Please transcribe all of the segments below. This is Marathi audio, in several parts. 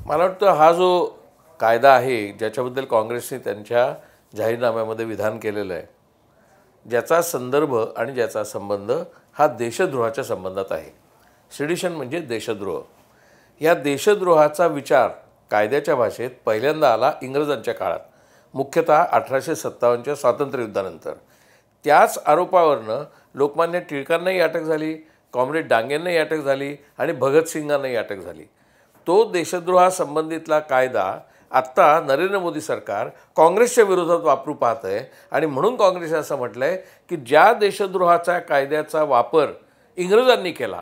मला वाटतं हा जो कायदा आहे ज्याच्याबद्दल काँग्रेसने त्यांच्या जाहीरनाम्यामध्ये विधान केलेलं आहे, ज्याचा संदर्भ आणि ज्याचा संबंध हा देशद्रोहाच्या संबंधात आहे. सेडिशन म्हणजे देशद्रोह. या देशद्रोहाचा विचार कायद्याच्या भाषेत पहिल्यांदा आला इंग्रजांच्या काळात, मुख्यतः 1857च्या स्वातंत्र्ययुद्धानंतर. त्याच आरोपावरनं लोकमान्य टिळकांनाही अटक झाली, कॉम्रेड डांगेंनाही अटक झाली आणि भगतसिंगांनाही अटक झाली. तो देशद्रोहासंबंधितला कायदा आत्ता नरेंद्र मोदी सरकार काँग्रेसच्या विरोधात वापरू पाहत आहे. आणि म्हणून काँग्रेसने असं म्हटलं आहे की ज्या देशद्रोहाच्या कायद्याचा वापर इंग्रजांनी केला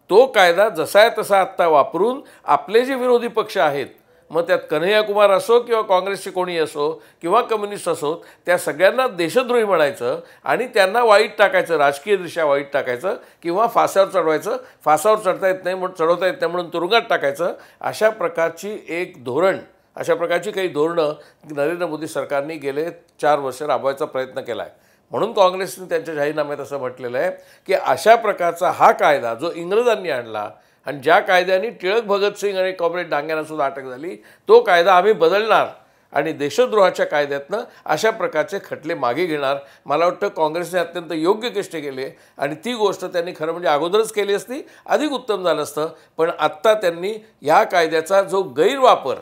तो कायदा जसा आहे तसा आत्ता वापरून आपले जे विरोधी पक्ष आहेत, मग त्यात कन्हैया कुमार असो किंवा काँग्रेसचे कोणी असो किंवा कम्युनिस्ट असो, त्या सगळ्यांना देशद्रोही म्हणायचं आणि त्यांना वाईट टाकायचं, राजकीयदृष्ट्या वाईट टाकायचं किंवा फासावर चढवायचं. फासावर चढता येत नाही म्हणून, चढवता येत नाही म्हणून तुरुंगात टाकायचं. अशा प्रकारची एक धोरण, अशा प्रकारची काही धोरणं नरेंद्र मोदी सरकारने गेले 4 वर्ष राबवायचा प्रयत्न केला आहे. म्हणून काँग्रेसने त्यांच्या जाहीरनाम्यात असं म्हटलेलं आहे की अशा प्रकारचा हा कायदा जो इंग्रजांनी आणला आणि ज्या कायद्याने टिळक, भगतसिंग आणि कॉम्रेड डांगेंनासुद्धा अटक झाली, तो कायदा आम्ही बदलणार आणि देशद्रोहाच्या कायद्यातनं अशा प्रकारचे खटले मागे घेणार. मला वाटतं काँग्रेसने अत्यंत योग्य कष्ट केले आणि ती गोष्ट त्यांनी खरं म्हणजे अगोदरच केली असती अधिक उत्तम झालं असतं. पण आत्ता त्यांनी ह्या कायद्याचा जो गैरवापर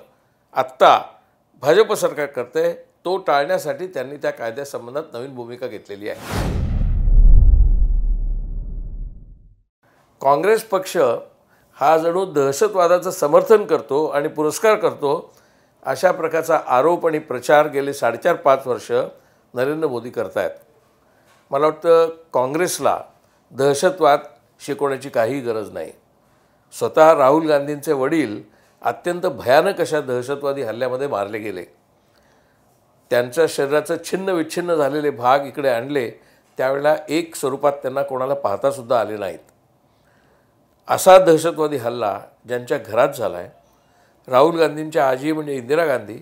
आत्ता भाजप सरकार करते तो टाळण्यासाठी त्यांनी त्या कायद्यासंबंधात नवीन भूमिका घेतलेली आहे. काँग्रेस पक्ष हा जणू दहशतवादाचं समर्थन करतो आणि पुरस्कार करतो अशा प्रकारचा आरोप आणि प्रचार गेले 4.5 वर्ष नरेंद्र मोदी करत आहेत. मला वाटतं काँग्रेसला दहशतवाद शिकवण्याची काही गरज नाही. स्वतः राहुल गांधींचे वडील अत्यंत भयानक अशा दहशतवादी हल्ल्यामध्ये मारले गेले. त्यांच्या शरीराचं छिन्न विच्छिन्न झालेले भाग इकडे आणले, त्यावेळेला एक स्वरूपात त्यांना कोणाला पाहतासुद्धा आले नाहीत. असा दहशतवादी हल्ला ज्यांच्या घरात झाला आहे, राहुल गांधींच्या आजी म्हणजे इंदिरा गांधी,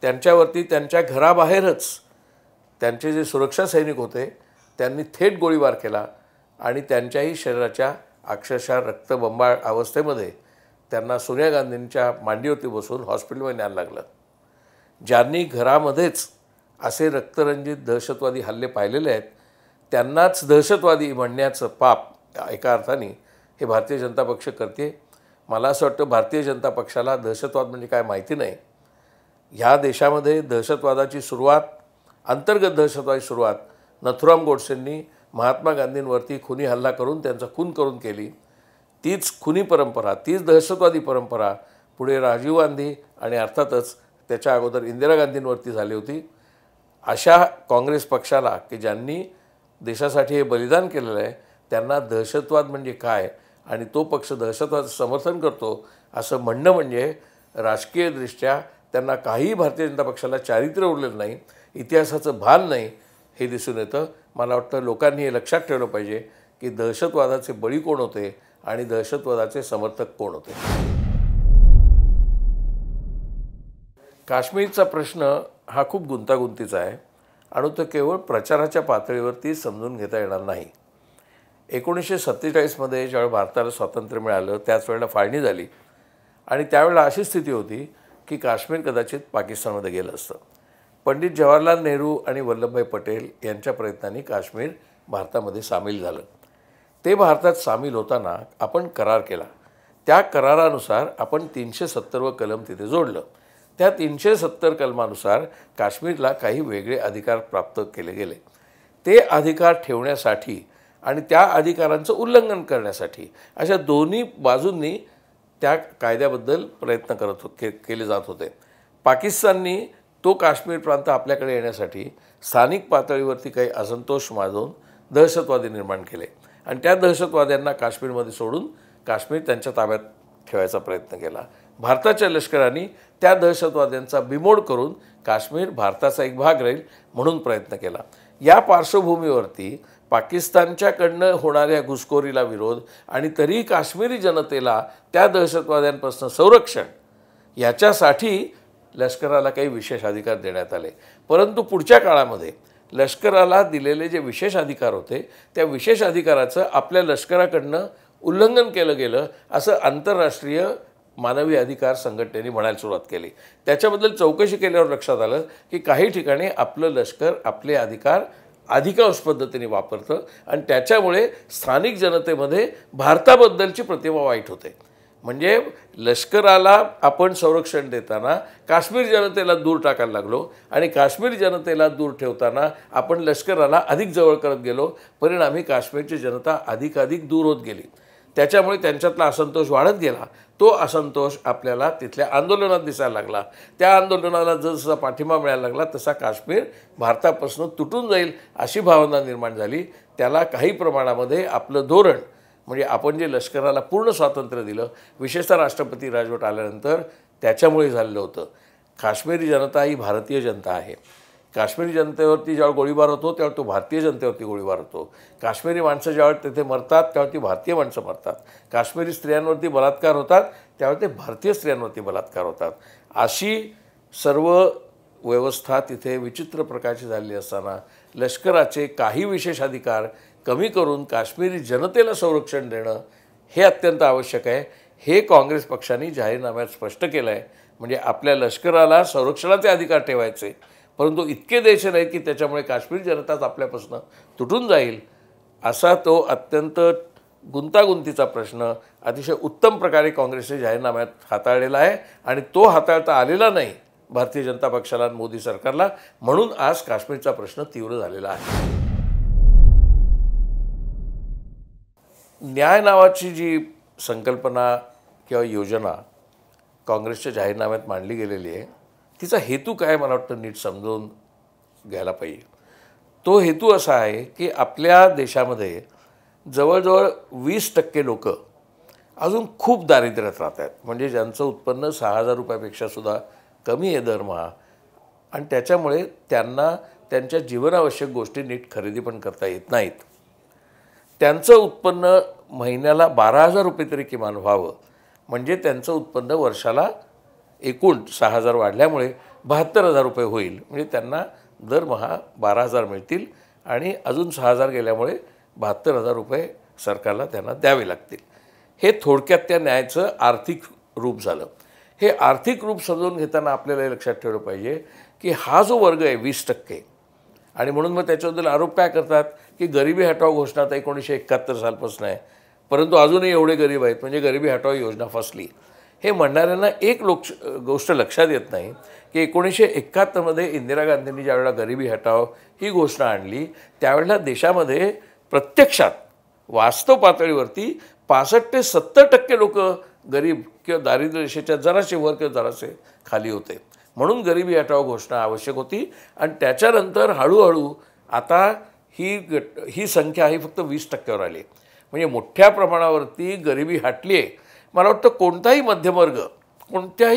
त्यांच्यावरती त्यांच्या घराबाहेरच त्यांचे जे सुरक्षा सैनिक होते त्यांनी थेट गोळीबार केला आणि त्यांच्याही शरीराच्या अक्षरशः रक्तबंबाळ अवस्थेमध्ये त्यांना सोनिया गांधींच्या मांडीवरती बसून हॉस्पिटलमध्ये न्यायला लागलं. ज्यांनी घरामध्येच असे रक्तरंजित दहशतवादी हल्ले पाहिलेले आहेत त्यांनाच दहशतवादी म्हणण्याचं पाप एका अर्थाने हे भारतीय जनता पक्ष करते. मला असं वाटतं भारतीय जनता पक्षाला दहशतवाद म्हणजे काय माहिती नाही. ह्या देशामध्ये दहशतवादाची सुरुवात, अंतर्गत दहशतवादाची सुरुवात नथुराम गोडसेंनी महात्मा गांधींवरती खुनी हल्ला करून त्यांचा खून करून केली. तीच खुनी परंपरा, तीच दहशतवादी परंपरा पुढे राजीव गांधी आणि अर्थातच त्याच्या अगोदर इंदिरा गांधींवरती झाली होती. अशा काँग्रेस पक्षाला की ज्यांनी देशासाठी हे बलिदान केलेलं आहे त्यांना दहशतवाद म्हणजे काय आणि तो पक्ष दहशतवाद समर्थन करतो असं म्हणणं म्हणजे राजकीयदृष्ट्या त्यांना काही भारतीय जनता पक्षाला चारित्र्य उरलेलं नाही, इतिहासाचं भान नाही हे दिसून येतं. मला वाटतं लोकांनी हे लक्षात ठेवलं पाहिजे की दहशतवादाचे बळी कोण होते आणि दहशतवादाचे समर्थक कोण होते. काश्मीरचा प्रश्न हा खूप गुंतागुंतीचा आहे आणि तो केवळ प्रचाराच्या पातळीवरती समजून घेता येणार नाही. 1947मध्ये ज्यावेळी भारताला स्वातंत्र्य मिळालं त्याच वेळेला फाळणी झाली आणि त्यावेळेला अशी स्थिती होती की काश्मीर कदाचित पाकिस्तानमध्ये गेलं असतं. पंडित जवाहरलाल नेहरू आणि वल्लभभाई पटेल यांच्या प्रयत्नांनी काश्मीर भारतामध्ये सामील झालं. ते भारतात सामील होताना आपण करार केला. त्या करारानुसार आपण 370 कलम तिथे जोडलं. त्या 370 कलमानुसार काश्मीरला काही वेगळे अधिकार प्राप्त केले गेले. ते अधिकार ठेवण्यासाठी आणि त्या अधिकारांचं उल्लंघन करण्यासाठी अशा दोन्ही बाजूंनी त्या कायद्याबद्दल प्रयत्न केले जात होते. पाकिस्ताननी तो काश्मीर प्रांत आपल्याकडे येण्यासाठी स्थानिक पातळीवरती काही असंतोष माजवून दहशतवादी निर्माण केले आणि त्या दहशतवाद्यांना काश्मीरमध्ये सोडून काश्मीर त्यांच्या ताब्यात ठेवायचा प्रयत्न केला. भारताच्या लष्कराने त्या दहशतवाद्यांचा बिमोड करून काश्मीर भारताचा एक भाग राहील म्हणून प्रयत्न केला. या पार्श्वभूमीवरती पाकिस्तानच्याकडनं होणाऱ्या घुसखोरीला विरोध आणि तरी काश्मीरी जनतेला त्या दहशतवाद्यांपासून संरक्षण याच्यासाठी लष्कराला काही विशेष अधिकार देण्यात आले. परंतु पुढच्या काळामध्ये लष्कराला दिलेले जे विशेष अधिकार होते त्या विशेष अधिकाराचं आपल्या लष्कराकडनं उल्लंघन केलं गेलं असं आंतरराष्ट्रीय मानवी अधिकार संघटनेने म्हणायला सुरुवात केली. त्याच्याबद्दल चौकशी केल्यावर लक्षात आलं की काही ठिकाणी आपलं लष्कर आपले अधिकार अधिकांश पद्धतीने वापरतं आणि त्याच्यामुळे स्थानिक जनतेमध्ये भारताबद्दलची प्रतिमा वाईट होते. म्हणजे लष्कराला आपण संरक्षण देताना काश्मीर जनतेला दूर टाकायला लागलो आणि काश्मीर जनतेला दूर ठेवताना आपण लष्कराला अधिक जवळ करत गेलो. परिणामी काश्मीरची जनता अधिकाधिक दूर होत गेली. त्याच्यामुळे त्यांच्यातला असंतोष वाढत गेला. तो असंतोष आपल्याला तिथल्या आंदोलनात दिसायला लागला. त्या आंदोलनाला जसा पाठिंबा मिळायला लागला तसा काश्मीर भारतापासून तुटून जाईल अशी भावना निर्माण झाली. त्याला काही प्रमाणामध्ये आपलं धोरण म्हणजे आपण जे लष्कराला पूर्ण स्वातंत्र्य दिलं, विशेषतः राष्ट्रपती राजवट आल्यानंतर, त्याच्यामुळे झालेलं होतं. काश्मीरी जनता ही भारतीय जनता आहे. काश्मीरी जनतेवरती जेव्हा गोळीबार होतो तेव्हा तो भारतीय जनतेवरती गोळीबार होतो. काश्मीरी माणसं ज्यावेळी तिथे मरतात तेव्हा ती भारतीय माणसं मरतात. काश्मीरी स्त्रियांवरती बलात्कार होतात त्यावेळी ते भारतीय स्त्रियांवरती बलात्कार होतात. अशी सर्व व्यवस्था तिथे विचित्र प्रकारची झालेली असताना लष्कराचे काही विशेष अधिकार कमी करून काश्मीरी जनतेला संरक्षण देणं हे अत्यंत आवश्यक आहे. हे काँग्रेस पक्षाने जाहीरनाम्यात स्पष्ट केलं आहे. म्हणजे आपल्या लष्कराला संरक्षणाचे अधिकार ठेवायचे, परंतु इतके द्यायचे नाहीत की त्याच्यामुळे काश्मीर जनताच आपल्यापासून तुटून जाईल. असा तो अत्यंत गुंतागुंतीचा प्रश्न अतिशय उत्तम प्रकारे काँग्रेसने जाहीरनाम्यात हाताळलेला आहे आणि तो हाताळता आलेला नाही भारतीय जनता पक्षाला आणि मोदी सरकारला. म्हणून आज काश्मीरचा प्रश्न तीव्र झालेला आहे. न्याय नावाची जी संकल्पना किंवा योजना काँग्रेसच्या जाहीरनाम्यात मांडली गेलेली आहे, तिचा हेतू काय मला वाटतं नीट समजून घ्यायला पाहिजे. तो हेतू असा आहे की आपल्या देशामध्ये जवळजवळ 20% लोक अजून खूप दारिद्र्यात राहत आहेत. म्हणजे ज्यांचं उत्पन्न 6,000 रुपयापेक्षा सुद्धा कमी आहे दरमहा आणि त्याच्यामुळे त्यांना त्यांच्या जीवनावश्यक गोष्टी नीट खरेदी पण करता येत नाहीत. त्यांचं उत्पन्न महिन्याला 12,000 रुपये तरी किमान व्हावं. म्हणजे त्यांचं उत्पन्न वर्षाला एकूण 6,000 वाढल्यामुळे 72,000 रुपये होईल. म्हणजे त्यांना दरमहा 12,000 मिळतील आणि अजून 6,000 गेल्यामुळे 72,000 रुपये सरकारला त्यांना द्यावे लागतील. हे थोडक्यात त्या न्यायाचं आर्थिक रूप झालं. हे आर्थिक रूप समजून घेताना आपल्याला हे लक्षात ठेवलं पाहिजे की हा जो वर्ग आहे 20% आणि म्हणून मग त्याच्याबद्दल आरोप काय करतात की गरिबी हटाव घोषणा आता 1971 सालपासून आहे, परंतु अजूनही एवढे गरीब आहेत म्हणजे गरिबी हटाव योजना फसली. हे म्हणणाऱ्यांना एक गोष्ट लक्षात येत नाही की 1971मध्ये इंदिरा गांधींनी ज्यावेळेला गरिबी हटाव ही घोषणा आणली त्यावेळेला देशामध्ये प्रत्यक्षात वास्तव पातळीवरती 65 ते 70% लोक गरीब किंवा दारिद्र्य रेषेच्या जरासे वर किंवा जरासे खाली होते. म्हणून गरिबी हटाव घोषणा आवश्यक होती आणि त्याच्यानंतर हळूहळू आता ही संख्या ही फक्त 20%वर आली. म्हणजे मोठ्या प्रमाणावरती गरिबी हटली आहे. मला वाटतं कोणत्याही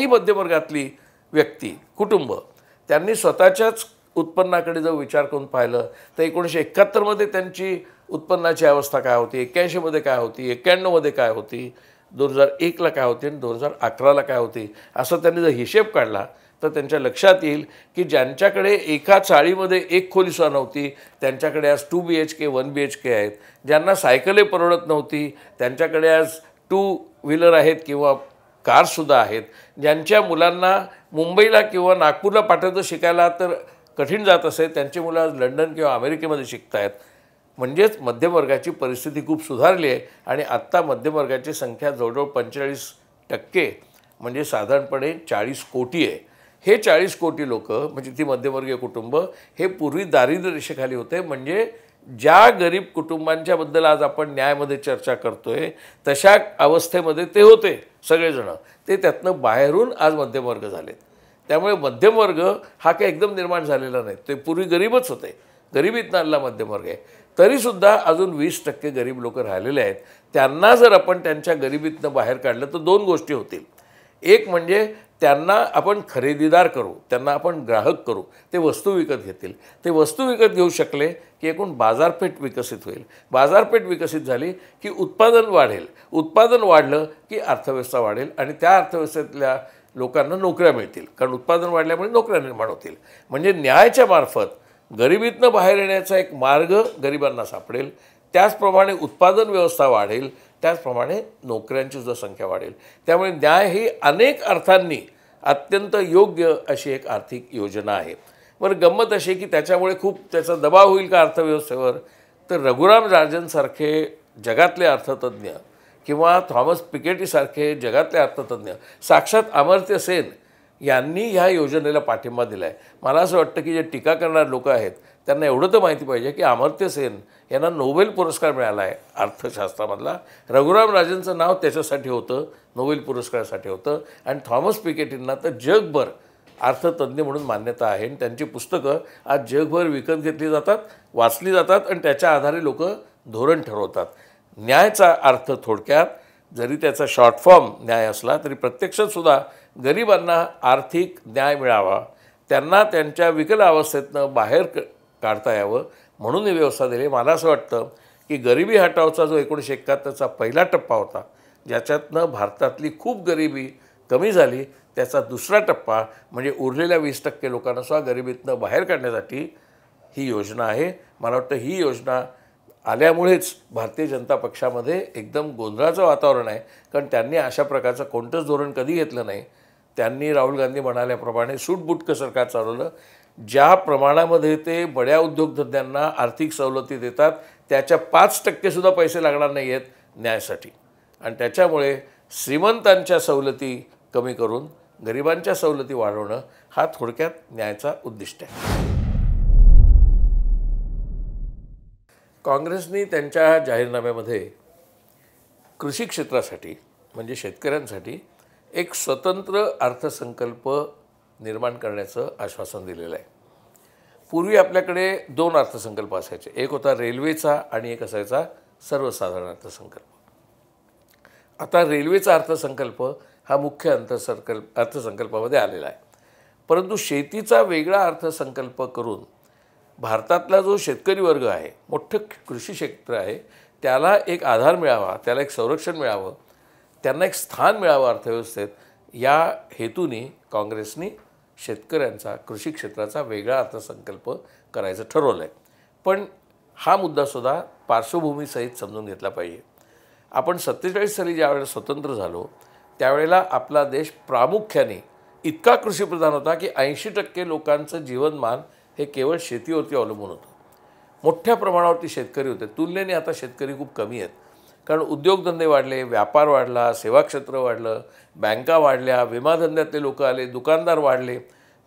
मध्यमवर्गातली व्यक्ती कुटुंब त्यांनी स्वतःच्याच उत्पन्नाकडे जर विचार करून पाहिलं तर 1971मध्ये त्यांची उत्पन्नाची अवस्था काय होती, 81मध्ये काय होती, 91मध्ये काय होती, 2001ला काय होती आणि 2011ला काय होती, असं त्यांनी जर हिशेब काढला तर त्यांच्या लक्षात येईल की ज्यांच्याकडे एका चाळीमध्ये एक खोलीसुद्धा नव्हती त्यांच्याकडे आज 2 BHK 1 BHK आहेत. ज्यांना सायकले परवडत नव्हती त्यांच्याकडे आज 2 व्हीलर आहेत किंवा कारसुद्धा आहेत. ज्यांच्या मुलांना मुंबईला किंवा नागपूरला पाठवायचं शिकायला तर कठीण जात असे त्यांची मुलं आज लंडन किंवा अमेरिकेमध्ये शिकत आहेत. म्हणजेच मध्यमवर्गाची परिस्थिती खूप सुधारली आहे आणि आत्ता मध्यमवर्गाची संख्या जवळजवळ 45% म्हणजे साधारणपणे 40 कोटी आहे. हे 40 कोटी लोक म्हणजे ती मध्यमवर्गीय कुटुंब हे पूर्वी दारिद्र्य रेषेखाली होते. म्हणजे ज्या गरीब कुटुंबांच्याबद्दल आज आपण न्यायामध्ये चर्चा करतोय तशा अवस्थेमध्ये ते होते सगळेजण. ते त्यातनं बाहेरून आज मध्यमवर्ग झालेत. त्यामुळे मध्यमवर्ग हा काही एकदम निर्माण झालेला नाही. ते पूर्वी गरीबच होते. गरिबीतनं आलेला मध्यमवर्ग आहे. तरीसुद्धा अजून 20% गरीब लोक राहिलेले आहेत. त्यांना जर आपण त्यांच्या गरिबीतनं बाहेर काढलं तर 2 गोष्टी होतील. एक म्हणजे त्यांना आपण खरेदीदार करू, त्यांना आपण ग्राहक करू, ते वस्तू विकत घेतील. ते वस्तू विकत घेऊ शकले की एकूण बाजारपेठ विकसित होईल. बाजारपेठ विकसित झाली की उत्पादन वाढेल. उत्पादन वाढलं की अर्थव्यवस्था वाढेल आणि त्या अर्थव्यवस्थेतल्या लोकांना नोकऱ्या मिळतील. कारण उत्पादन वाढल्यामुळे नोकऱ्या निर्माण होतील. म्हणजे न्यायाच्या मार्फत गरिबीतनं बाहेर येण्याचा एक मार्ग गरिबांना सापडेल. त्याचप्रमाणे उत्पादन व्यवस्था वाढेल, त्याचप्रमाणे नोकऱ्यांची सुद्धा संख्या वाढेल. त्यामुळे न्याय ही अनेक अर्थांनी अत्यंत योग्य अशी एक आर्थिक योजना आहे. बरं, गंमत अशी की त्याच्यामुळे खूप त्याचा दबाव होईल का अर्थव्यवस्थेवर, तर रघुराम राजनसारखे जगातले अर्थतज्ञ किंवा थॉमस पिकेटीसारखे जगातले अर्थतज्ञ, साक्षात अमर्त्य सेन यांनी ह्या योजनेला पाठिंबा दिला आहे. मला असं वाटतं की जे टीका करणारे लोक आहेत त्यांना एवढं तर माहिती पाहिजे की अमर्त्य सेन यांना नोबेल पुरस्कार मिळाला आहे अर्थशास्त्रामधला. रघुराम राजनचं नाव त्याच्यासाठी होतं, नोबेल पुरस्कारासाठी होतं. आणि थॉमस पिकेटींना तर जगभर अर्थतज्ञ म्हणून मान्यता आहे आणि त्यांची पुस्तकं आज जगभर विकत घेतली जातात, वाचली जातात आणि त्याच्या आधारे लोक धोरण ठरवतात. न्यायाचा अर्थ थोडक्यात जरी त्याचा शॉर्ट फॉर्म न्याय असला तरी प्रत्यक्षात सुद्धा गरिबांना आर्थिक न्याय मिळावा, त्यांना त्यांच्या विकल अवस्थेतनं बाहेर काढता यावं म्हणून ही व्यवस्था दिली. मला असं वाटतं की गरिबी हटावचा जो 1971चा पहिला टप्पा होता, ज्याच्यातनं भारतातली खूप गरिबी कमी झाली, त्याचा दुसरा टप्पा म्हणजे उरलेल्या 20% लोकांना सुद्धा गरिबीतनं बाहेर काढण्यासाठी ही योजना आहे. मला वाटतं ही योजना आल्यामुळेच भारतीय जनता पक्षामध्ये एकदम गोंधळाचं वातावरण आहे, कारण त्यांनी अशा प्रकारचं कोणतंच धोरण कधी घेतलं नाही. त्यांनी राहुल गांधी म्हणाल्याप्रमाणे सूटबुटकं सरकार चालवलं. ज्या प्रमाणामध्ये ते बड्या उद्योगधंद्यांना आर्थिक सवलती देतात त्याच्या 5% सुद्धा पैसे लागणार नाही आहेत न्यायासाठी. आणि त्याच्यामुळे श्रीमंतांच्या सवलती कमी करून गरिबांच्या सवलती वाढवणं हा थोडक्यात न्यायाचा उद्दिष्ट आहे. काँग्रेसनी त्यांच्या जाहीरनाम्यामध्ये कृषी क्षेत्रासाठी म्हणजे शेतकऱ्यांसाठी एक स्वतंत्र अर्थसंकल्प निर्माण करण्याचं आश्वासन दिलेलं आहे. पूर्वी आपल्याकडे 2 अर्थसंकल्प असायचे, एक होता रेल्वेचा आणि एक असायचा सर्वसाधारण अर्थसंकल्प. आता रेल्वेचा अर्थसंकल्प हा मुख्य अर्थसंकल्पामध्ये आलेला आहे. परंतु शेतीचा वेगळा अर्थसंकल्प करून भारतातला जो शेतकरी वर्ग आहे, मोठं कृषी क्षेत्र आहे, त्याला एक आधार मिळावा, त्याला एक संरक्षण मिळावं, त्यांना एक स्थान मिळावं अर्थव्यवस्थेत, या हेतूने काँग्रेसनी शेतकऱ्यांचा कृषी क्षेत्राचा वेगळा अर्थसंकल्प करायचं ठरवलं आहे. पण हा मुद्दासुद्धा पार्श्वभूमीसहित समजून घेतला पाहिजे. आपण 47 साली ज्यावेळेला स्वतंत्र झालो त्यावेळेला आपला देश प्रामुख्याने इतका कृषीप्रधान होता की 80% लोकांचं जीवनमान हे केवळ शेतीवरती अवलंबून होतं. मोठ्या प्रमाणावरती शेतकरी होते. तुलनेने आता शेतकरी खूप कमी आहेत, कारण उद्योगधंदे वाढले, व्यापार वाढला, सेवा क्षेत्र वाढलं, बँका वाढल्या, विमाधंद्यातले लोक आले, दुकानदार वाढले,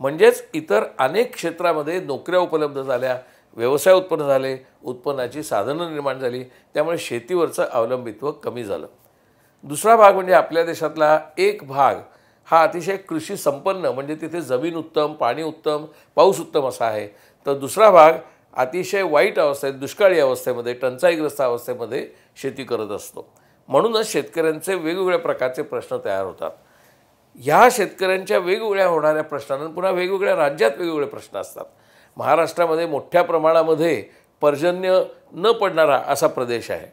म्हणजेच इतर अनेक क्षेत्रामध्ये नोकऱ्या उपलब्ध झाल्या, व्यवसाय उत्पन्न झाले, उत्पन्नाची साधनं निर्माण झाली. त्यामुळे शेतीवरचं अवलंबित्व कमी झालं. दुसरा भाग म्हणजे आपल्या देशातला एक भाग हा अतिशय कृषी संपन्न, म्हणजे तिथे जमीन उत्तम, पाणी उत्तम, पाऊस उत्तम असा आहे. तर दुसरा भाग अतिशय वाईट अवस्थेत, दुष्काळी अवस्थेमध्ये, टंचाईग्रस्त अवस्थेमध्ये शेती करत असतो. म्हणूनच शेतकऱ्यांचे वेगवेगळ्या प्रकारचे प्रश्न तयार होतात. ह्या शेतकऱ्यांच्या वेगवेगळ्या होणाऱ्या प्रश्नांना पुन्हा वेगवेगळ्या राज्यात वेगवेगळे प्रश्न असतात. महाराष्ट्रामध्ये मोठ्या प्रमाणामध्ये पर्जन्य न पडणारा असा प्रदेश आहे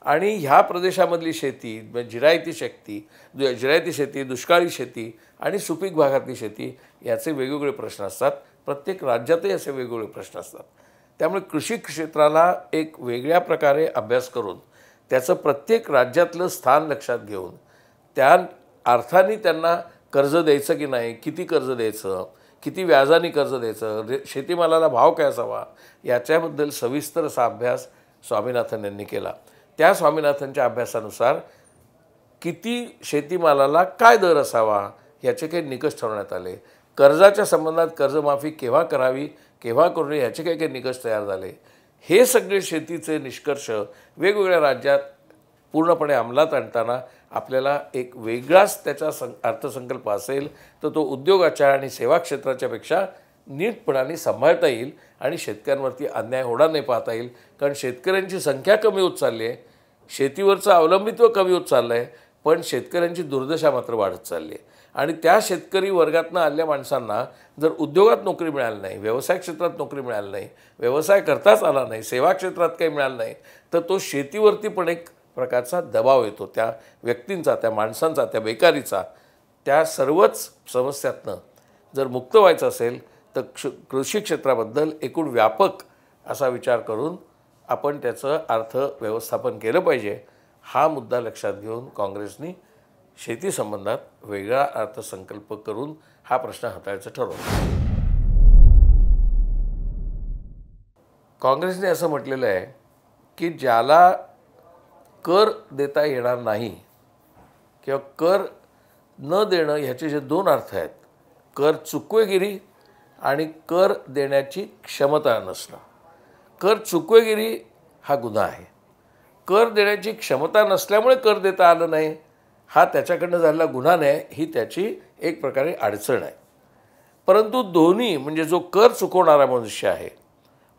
आणि ह्या प्रदेशामधली शेती म्हणजे जिरायती शेती, दुष्काळी शेती आणि सुपीक भागातली शेती याचे वेगवेगळे प्रश्न असतात. प्रत्येक राज्यातही असे वेगवेगळे प्रश्न असतात. त्यामुळे कृषी क्षेत्राला एक वेगळ्या प्रकारे अभ्यास करून त्याचं प्रत्येक राज्यातलं स्थान लक्षात घेऊन त्या अर्थाने त्यांना कर्ज द्यायचं की नाही, किती कर्ज द्यायचं, किती व्याजाने कर्ज द्यायचं, शेतीमालाला भाव काय असावा, याच्याबद्दल सविस्तर असा अभ्यास स्वामीनाथन यांनी केला. त्या स्वामीनाथनच्या अभ्यासानुसार किती शेतीमालाला काय दर असावा याचे काही निकष ठरवण्यात आले. कर्जाच्या संबंधात कर्जमाफी केव्हा करावी, केव्हा करू नये ह्याचे काही निकष तयार झाले. हे सगळे शेतीचे निष्कर्ष वेगवेगळ्या राज्यात पूर्णपणे अंमलात आणताना आपल्याला एक वेगळाच त्याचा अर्थसंकल्प असेल तर तो उद्योगाच्या आणि सेवा क्षेत्राच्या पेक्षा नीटपणाने सांभाळता येईल आणि शेतकऱ्यांवरती अन्याय होणार नाही पाहता येईल. कारण शेतकऱ्यांची संख्या कमी होत चालली आहे, शेतीवरचं अवलंबित्व कमी होत चाललं आहे, पण शेतकऱ्यांची दुर्दशा मात्र वाढत चालली आहे. आणि त्या शेतकरी वर्गातनं आलेल्या माणसांना जर उद्योगात नोकरी मिळाली नाही, व्यवसाय क्षेत्रात नोकरी मिळाली नाही, व्यवसाय करताच आला नाही, सेवा क्षेत्रात काही मिळालं नाही, तर तो शेतीवरती पण एक प्रकारचा दबाव येतो. त्या व्यक्तींचा, त्या माणसांचा, त्या बेकारीचा. त्या सर्वच समस्यातनं जर मुक्त व्हायचं असेल तर कृषी क्षेत्राबद्दल एकूण व्यापक असा विचार करून आपण त्याचं अर्थव्यवस्थापन केलं पाहिजे. हा मुद्दा लक्षात घेऊन काँग्रेसनी शेती संबंधात वेगळा अर्थसंकल्प करून हा प्रश्न हाताळायचं ठरवलं. काँग्रेसने असं म्हटलेलं आहे की ज्याला कर देता येणार नाही किंवा कर न देणं ह्याचे जे दोन अर्थ आहेत, कर चुकवेगिरी आणि कर देण्याची क्षमता नसणं. कर चुकवेगिरी हा गुन्हा आहे. कर देण्याची क्षमता नसल्यामुळे कर देता आलं नाही हा त्याच्याकडनं झालेला गुन्हा नाही, ही त्याची एक प्रकारे अडचण आहे. परंतु दोन्ही म्हणजे जो कर चुकवणारा मनुष्य आहे,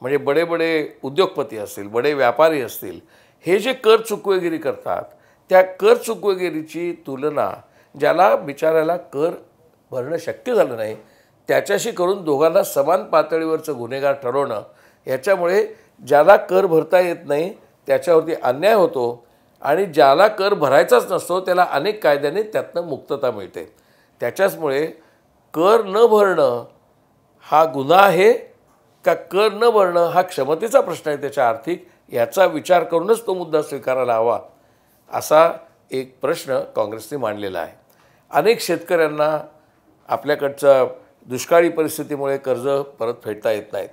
म्हणजे बडे बडे उद्योगपती असतील, बडे व्यापारी असतील, हे जे कर चुकवेगिरी करतात त्या कर चुकवेगिरीची तुलना ज्याला बिचारायला कर भरणं शक्य झालं नाही त्याच्याशी करून दोघांना समान पातळीवरचं गुन्हेगार ठरवणं, याच्यामुळे ज्याला कर भरता येत नाही त्याच्यावरती अन्याय होतो आणि ज्याला कर भरायचाच नसतो त्याला अनेक कायद्याने त्यातनं मुक्तता मिळते. त्याच्याचमुळे कर न भरणं हा गुन्हा आहे का कर न भरणं हा क्षमतेचा प्रश्न आहे त्याच्या आर्थिक, याचा विचार करूनच तो मुद्दा स्वीकारायला हवा, असा एक प्रश्न काँग्रेसने मांडलेला आहे. अनेक शेतकऱ्यांना आपल्याकडच्या दुष्काळी परिस्थितीमुळे कर्ज परत फेडता येत नाहीत,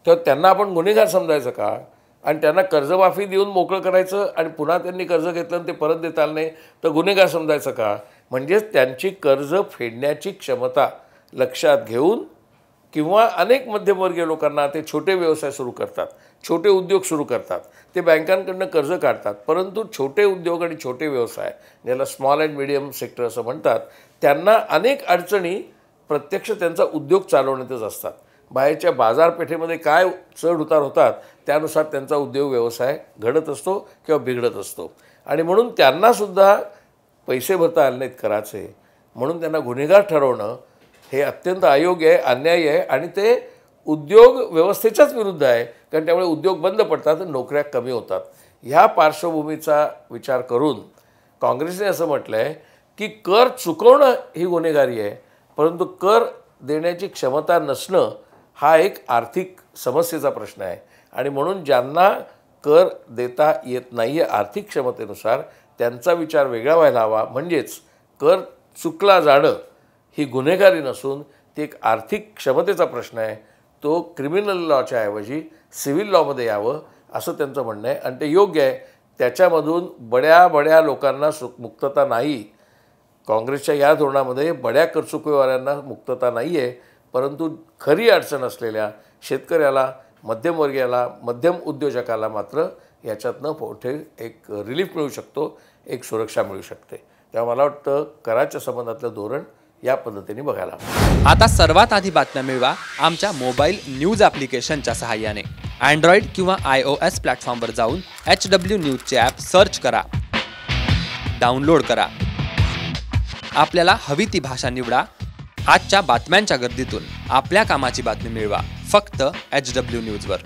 तेव्हा त्यांना आपण गुन्हेगार समजायचं का आणि त्यांना कर्जमाफी देऊन मोकळं करायचं आणि पुन्हा त्यांनी कर्ज घेतलं आणि ते परत देता आलं नाही तर गुन्हेगार समजायचं का? म्हणजेच त्यांची कर्ज फेडण्याची क्षमता लक्षात घेऊन किंवा अनेक मध्यमवर्गीय लोकांना ते छोटे व्यवसाय सुरू करतात, छोटे उद्योग सुरू करतात, ते बँकांकडनं कर्ज काढतात, परंतु छोटे उद्योग आणि छोटे व्यवसाय ज्याला स्मॉल अँड मिडियम सेक्टर असं म्हणतात, त्यांना अनेक अडचणी प्रत्यक्ष त्यांचा उद्योग चालवण्यातच असतात. बाहेरच्या बाजारपेठेमध्ये काय चढ उतार होतात त्यानुसार त्यांचा उद्योग व्यवसाय घडत असतो किंवा बिघडत असतो आणि म्हणून त्यांनासुद्धा पैसे भरता आले नाहीत कराचे, म्हणून त्यांना गुन्हेगार ठरवणं हे अत्यंत अयोग्य आहे, अन्यायी आहे आणि ते उद्योग व्यवस्थेच्याच विरुद्ध आहे. कारण त्यामुळे उद्योग बंद पडतात आणि नोकऱ्या कमी होतात. ह्या पार्श्वभूमीचा विचार करून काँग्रेसने असं म्हटलं आहे की कर चुकवणं ही गुन्हेगारी आहे, परंतु कर देण्याची क्षमता नसणं हा एक आर्थिक समस्येचा प्रश्न आहे आणि म्हणून ज्यांना कर देता येत नाही आहे आर्थिक क्षमतेनुसार त्यांचा विचार वेगळा व्हायला हवा. म्हणजेच कर चुकला जाणं ही गुन्हेगारी नसून ती एक आर्थिक क्षमतेचा प्रश्न आहे. तो क्रिमिनल लॉच्या ऐवजी सिव्हिल लॉमध्ये यावं असं त्यांचं म्हणणं आहे आणि ते योग्य आहे. त्याच्यामधून बड्या लोकांना मुक्तता नाही. काँग्रेसच्या या धोरणामध्ये बड्या करचुकवेवाल्यांना मुक्तता नाही आहे, परंतु खरी अडचण असलेल्या शेतकऱ्याला, मध्यमवर्गीयाला, मध्यम उद्योजकाला मात्र याच्यातनं मोठे एक रिलीफ मिळू शकतो, एक सुरक्षा मिळू शकते. तेव्हा मला वाटतं कराच्या संबंधातलं धोरण या पद्धतीने बघायला हवं. आता सर्वात आधी बातम्या मिळवा आमच्या मोबाईल न्यूज ॲप्लिकेशनच्या सहाय्याने. अँड्रॉइड किंवा iOS प्लॅटफॉर्मवर जाऊन HW न्यूजचे ॲप सर्च करा, डाउनलोड करा. आपल्याला हवी ती भाषा निवडा. आजच्या बातम्यांच्या गर्दीतून आपल्या कामाची बातमी मिळवा फक्त HW न्यूजवर.